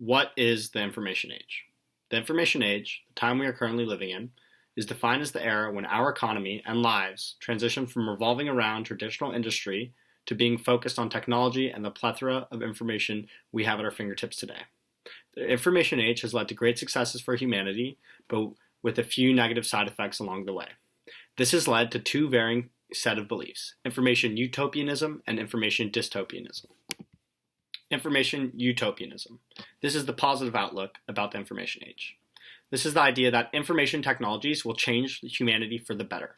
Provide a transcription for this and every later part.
What is the information age? The information age, the time we are currently living in, is defined as the era when our economy and lives transition from revolving around traditional industry to being focused on technology and the plethora of information we have at our fingertips today. The information age has led to great successes for humanity, but with a few negative side effects along the way. This has led to two varying set of beliefs: information utopianism and information dystopianism. Information utopianism. This is the positive outlook about the information age. This is the idea that information technologies will change humanity for the better.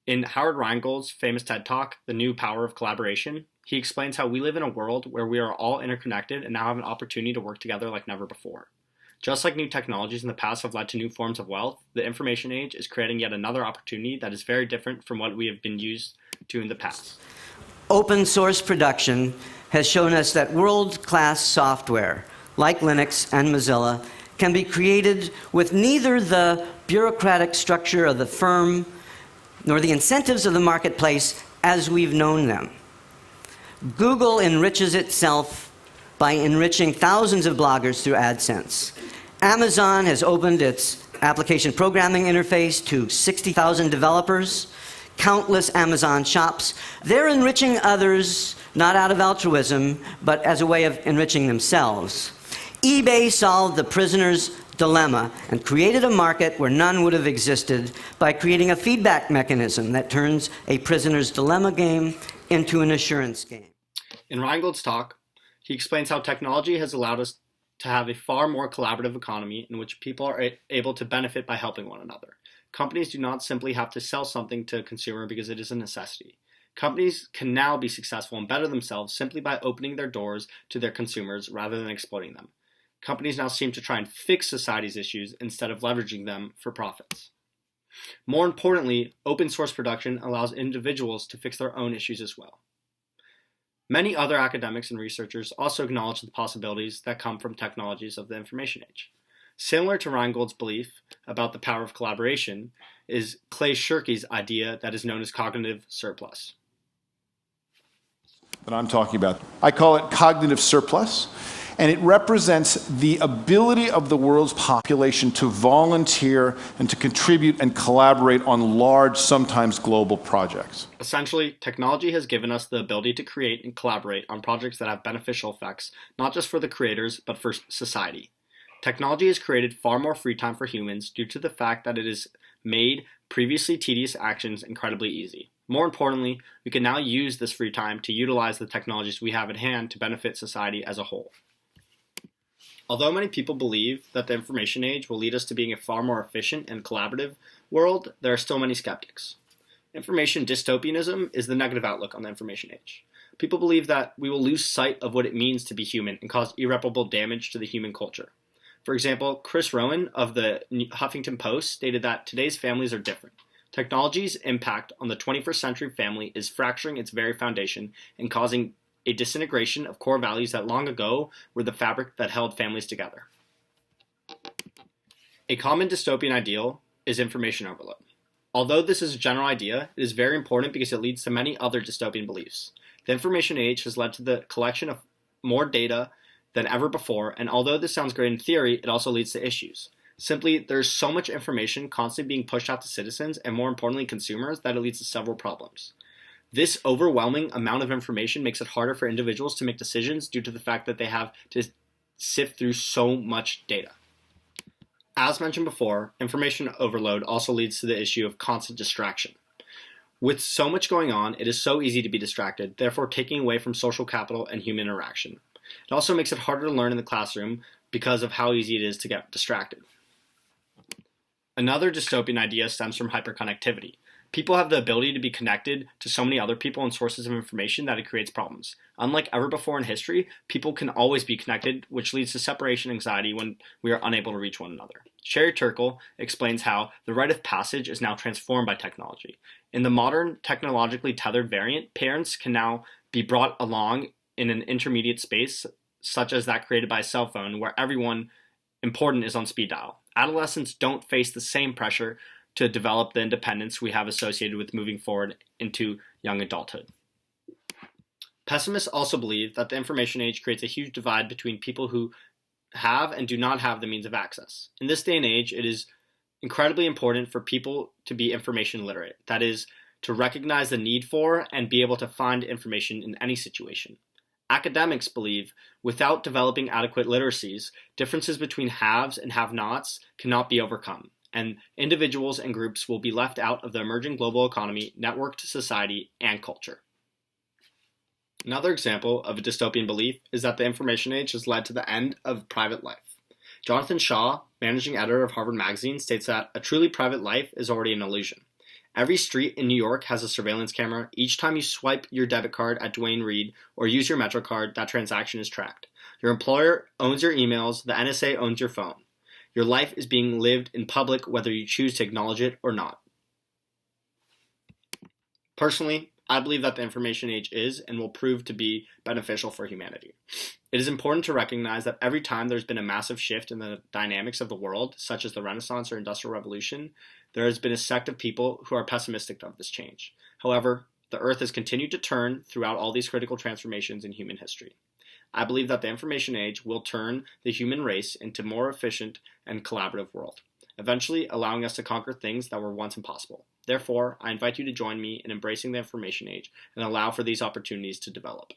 In Howard Rheingold's famous TED Talk, The New Power of Collaboration, he explains how we live in a world where we are all interconnected and now have an opportunity to work together like never before. Just like new technologies in the past have led to new forms of wealth, the information age is creating yet another opportunity that is very different from what we have been used to in the past. Open source production has shown us that world-class software, like Linux and Mozilla, can be created with neither the bureaucratic structure of the firm nor the incentives of the marketplace as we've known them. Google enriches itself by enriching thousands of bloggers through AdSense. Amazon has opened its application programming interface to 60,000 developers. Countless Amazon shops. They're enriching others, not out of altruism, but as a way of enriching themselves. eBay solved the prisoner's dilemma and created a market where none would have existed by creating a feedback mechanism that turns a prisoner's dilemma game into an assurance game. In Rheingold's talk, he explains how technology has allowed us to have a far more collaborative economy in which people are able to benefit by helping one another. Companies do not simply have to sell something to a consumer because it is a necessity. Companies can now be successful and better themselves simply by opening their doors to their consumers rather than exploiting them. Companies now seem to try and fix society's issues instead of leveraging them for profits. More importantly, open source production allows individuals to fix their own issues as well. Many other academics and researchers also acknowledge the possibilities that come from technologies of the information age. Similar to Rheingold's belief about the power of collaboration is Clay Shirky's idea that is known as cognitive surplus. That I'm talking about. I call it cognitive surplus, and it represents the ability of the world's population to volunteer and to contribute and collaborate on large, sometimes global projects. Essentially, technology has given us the ability to create and collaborate on projects that have beneficial effects, not just for the creators, but for society. Technology has created far more free time for humans due to the fact that it has made previously tedious actions incredibly easy. More importantly, we can now use this free time to utilize the technologies we have at hand to benefit society as a whole. Although many people believe that the information age will lead us to being a far more efficient and collaborative world, there are still many skeptics. Information dystopianism is the negative outlook on the information age. People believe that we will lose sight of what it means to be human and cause irreparable damage to the human culture. For example, Chris Rowan of the Huffington Post stated that today's families are different. Technology's impact on the 21st century family is fracturing its very foundation and causing a disintegration of core values that long ago were the fabric that held families together. A common dystopian ideal is information overload. Although this is a general idea, it is very important because it leads to many other dystopian beliefs. The information age has led to the collection of more data than ever before, and although this sounds great in theory, it also leads to issues. Simply, there's so much information constantly being pushed out to citizens, and more importantly consumers, that it leads to several problems. This overwhelming amount of information makes it harder for individuals to make decisions due to the fact that they have to sift through so much data. As mentioned before, information overload also leads to the issue of constant distraction. With so much going on, it is so easy to be distracted, therefore taking away from social capital and human interaction. It also makes it harder to learn in the classroom because of how easy it is to get distracted. Another dystopian idea stems from hyperconnectivity. People have the ability to be connected to so many other people and sources of information that it creates problems. Unlike ever before in history, people can always be connected, which leads to separation anxiety when we are unable to reach one another. Sherry Turkle explains how the rite of passage is now transformed by technology. In the modern, technologically tethered variant, parents can now be brought along in an intermediate space, such as that created by a cell phone, where everyone important is on speed dial. Adolescents don't face the same pressure to develop the independence we have associated with moving forward into young adulthood. Pessimists also believe that the information age creates a huge divide between people who have and do not have the means of access. In this day and age, it is incredibly important for people to be information literate. That is, to recognize the need for and be able to find information in any situation. Academics believe without developing adequate literacies, differences between haves and have-nots cannot be overcome, and individuals and groups will be left out of the emerging global economy, networked society, and culture. Another example of a dystopian belief is that the information age has led to the end of private life. Jonathan Shaw, managing editor of Harvard Magazine, states that a truly private life is already an illusion. Every street in New York has a surveillance camera. Each time you swipe your debit card at Duane Reade or use your MetroCard, that transaction is tracked. Your employer owns your emails. The NSA owns your phone. Your life is being lived in public whether you choose to acknowledge it or not. Personally, I believe that the information age is and will prove to be beneficial for humanity. It is important to recognize that every time there's been a massive shift in the dynamics of the world, such as the Renaissance or Industrial Revolution, there has been a sect of people who are pessimistic of this change. However, the Earth has continued to turn throughout all these critical transformations in human history. I believe that the information age will turn the human race into a more efficient and collaborative world, eventually allowing us to conquer things that were once impossible. Therefore, I invite you to join me in embracing the information age and allow for these opportunities to develop.